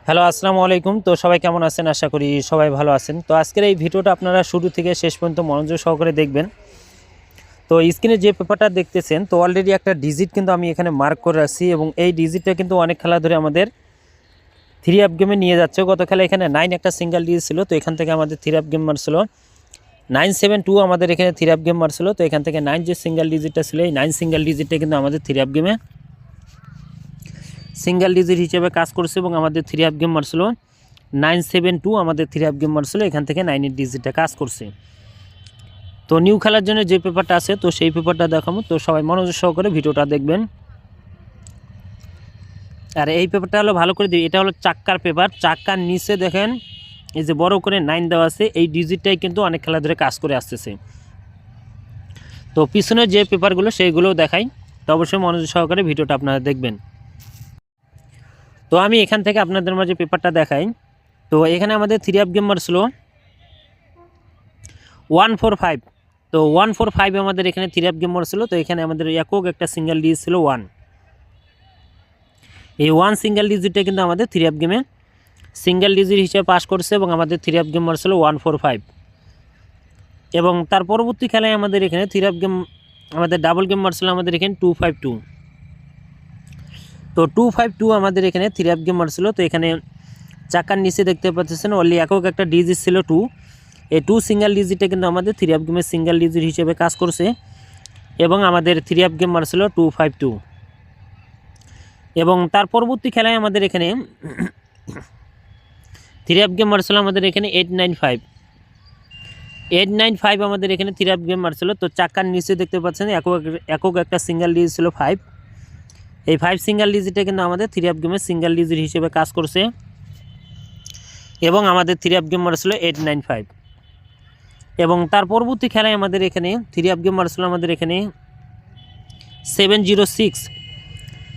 Hello আসসালামু আলাইকুম। তো সবাই কেমন আছেন? আশা করি সবাই ভালো আছেন। তো আজকের এই ভিডিওটা আপনারা শুরু থেকে শেষ পর্যন্ত মনোযোগ সহকারে দেখবেন। তো স্ক্রিনে যে পেপারটা দেখতেছেন, তো অলরেডি একটা ডিজিট কিন্তু আমি এখানে মার্ক করে রাখছি এবং এই ডিজিটটা কিন্তু অনেক খেলা ধরে আমাদের 3 আপ গেমে নিয়ে যাচ্ছে। গত খেলা এখানে 9 একটা সিঙ্গেল ডিজিট ছিল, তো এখান থেকে আমাদের 3 আপ গেম মারছিল 972। আমাদের এখানে 3 আপ গেম মারছিল, তো এখান থেকে 9 যে সিঙ্গেল ডিজিটটা ছিল, এই 9 সিঙ্গেল ডিজিটটা কিন্তু আমাদের 3 আপ গেমে সিঙ্গেল ডিজিট হিসেবে কাজ করছে এবং আমাদের 3 আপ গেম মারছিল 972। আমাদের 3 আপ গেম মারছিল, এখান থেকে 9 এর ডিজিটটা কাজ করছে। তো নিউ খেলার জন্য যে পেপারটা আছে, তো সেই পেপারটা দেখাবো, তো সবাই মনোযোগ সহকারে ভিডিওটা দেখবেন। আর এই পেপারটা হলো ভালো করে দিই, এটা হলো চাক্কার পেপার। চাক্কার নিচে দেখেন এই যে বড় করে 9 দেওয়া আছে, এই ডিজিটটাই কিন্তু অনেক খেলা ধরে কাজ করে আসতেছে। তো পিছনে যে পেপারগুলো সেইগুলোও দেখাই, তো অবশ্যই মনোযোগ সহকারে ভিডিওটা আপনারা দেখবেন। তো আমি এখান থেকে আপনাদের মাঝে পেপারটা দেখাই। তো এখানে আমাদের 3 আপ গেম মারছিল 145। তো 145 আমাদের এখানে 3 আপ গেম মারছিল। তো এখানে আমাদের একক একটা সিঙ্গেল ডিজিট ছিল 1। এই 1 সিঙ্গেল ডিজিটটা কিন্তু আমাদের 3 আপ গেমে সিঙ্গেল ডিজিট হিসেবে পাস করছে এবং আমাদের 3 আপ গেম মারছিল 145। এবং তার পরবর্তী খেলায় আমাদের এখানে 3 আপ গেম আমাদের ডাবল গেম মারছিল আমাদের এখানে 252। তো 252 আমাদের এখানে 3 আপ গেম মারছিল। তো এখানে চাকার নিচে দেখতে পাচ্ছেন অনলি একক একটা ডিজিট ছিল 2। এই 2 সিঙ্গেল ডিজিটটা কিন্তু আমাদের 3 আপ গেমের সিঙ্গেল ডিজিট হিসেবে কাজ করছে এবং আমাদের 3 আপ গেম মারছিল 252। এবং তার পরবর্তী খেলায় আমাদের এখানে 3 আপ গেম মারছিল আমাদের এখানে 895 আমাদের এখানে 3 আপ গেম মারছিল। তো চাকার নিচে দেখতে পাচ্ছেন একক একটা সিঙ্গেল ডিজিট ছিল 5। এই 5 সিঙ্গেল ডিজিটটা কিন্তু আমাদের 3 আপ গেমের সিঙ্গেল ডিজিট হিসেবে কাজ করছে এবং আমাদের 3 আপ গেম মারছিল 895। এবং তার পরবর্তী খেলায় আমাদের এখানে 3 আপ গেম মারছিল আমাদের এখানে 706।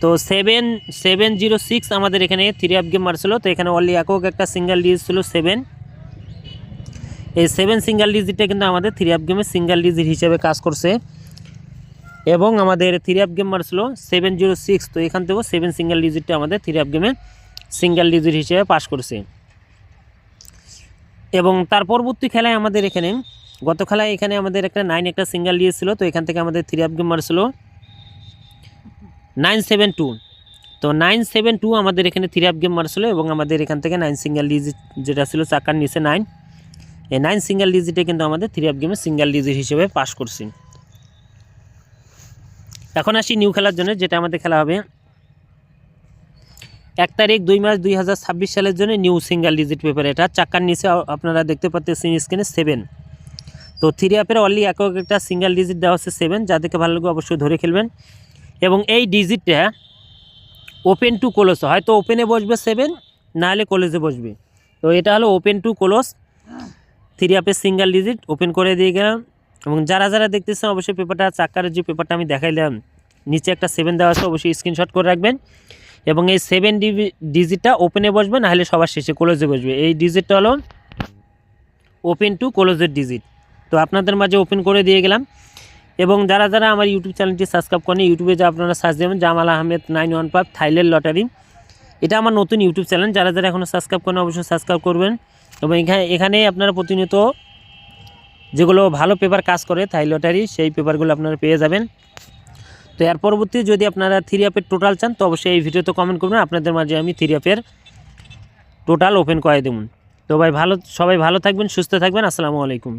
তো 706 আমাদের এখানে 3 আপ গেম মারছিল। তো এখানে অনলি একক একটা সিঙ্গেল ডিজিট ছিল 7। এই 7 সিঙ্গেল ডিজিটটা কিন্তু আমাদের 3 আপ গেমের সিঙ্গেল ডিজিট হিসেবে কাজ করছে এবং আমাদের 3 আপ গেম মারছিল 706। তো এখান থেকেও 7 সিঙ্গেল ডিজিটটা আমাদের 3 আপ গেমের সিঙ্গেল ডিজিট হিসেবে পাস করছে। এবং তার পরবর্তী খেলায় আমাদের এখানে গত খেলায় এখানে আমাদের একটা 9 একটা সিঙ্গেল ডিজিট ছিল। তো এখান থেকে আমাদের 3 আপ গেম মারছিল 972। তো 972 আমাদের এখানে 3 আপ গেম মারছিল এবং আমাদের এখান থেকে 9 সিঙ্গেল ডিজিট যেটা ছিল চাকার নিচে 9, এই 9 সিঙ্গেল ডিজিটে কিন্তু আমাদের 3 আপ গেমের সিঙ্গেল ডিজিট হিসেবে পাস করছি। এখন আসি নিউ খেলার জন্য, যেটা আমাদের খেলা হবে 1 তারিখ 2 মাস 2026 সালের জন্য নিউ সিঙ্গেল ডিজিট পেপার। এটা চাকার নিচে আপনারা দেখতে পাচ্ছেন স্ক্রিনে 7। তো 3 আপের অনলি একক একটা সিঙ্গেল ডিজিট দেওয়া হচ্ছে 7। যাদেরকে ভালো লাগবে অবশ্যই ধরে খেলবেন। এবং এই ডিজিটটা ওপেন টু ক্লোজ, হয়তো ওপেনে বসবে 7, নাহলে ক্লোজে বসবে। তো এটা হলো ওপেন টু ক্লোজ 3 আপের সিঙ্গেল ডিজিট ওপেন করে দিয়ে গেলাম। এবং যারা যারা দেখতেছেন অবশ্যই পেপারটা চাকারের যে পেপারটা আমি দেখাইলাম নিচে একটা 7 দেওয়া আছে, অবশ্যই স্ক্রিনশট করে রাখবেন। এবং এই 7 ডিজিটটা ওপেনে বসবে, নাহলে সবার শেষে ক্লোজে বসবে। এই ডিজিটটা হলো ওপেন টু ক্লোজের ডিজিট। তো আপনাদের মাঝে ওপেন করে দিয়ে গেলাম। এবং যারা যারা আমার ইউটিউব চ্যানেলটি সাবস্ক্রাইব করেন, ইউটিউবে যে আপনারা সার্চ দেবেন জামাল আহমেদ 915 থাইল্যান্ড লটারি, এটা আমার নতুন ইউটিউব চ্যানেল। যারা যারা এখনও সাবস্ক্রাইব করেন অবশ্যই সাবস্ক্রাইব করবেন। এবং এখানে আপনারা প্রতিনিয়ত যেগুলো ভালো পেপার কাজ করে থাই লটারি, সেই পেপারগুলো আপনারা পেয়ে যাবেন। তো এর পরবর্তী যদি আপনারা 3 আপের টোটাল চান, তো অবশ্যই এই ভিডিওতে কমেন্ট করবেন, আপনাদের মাঝে আমি 3 আপের টোটাল ওপেন করে দেবো। তো সবাই ভালো থাকবেন, সুস্থ থাকবেন। আসসালামু আলাইকুম।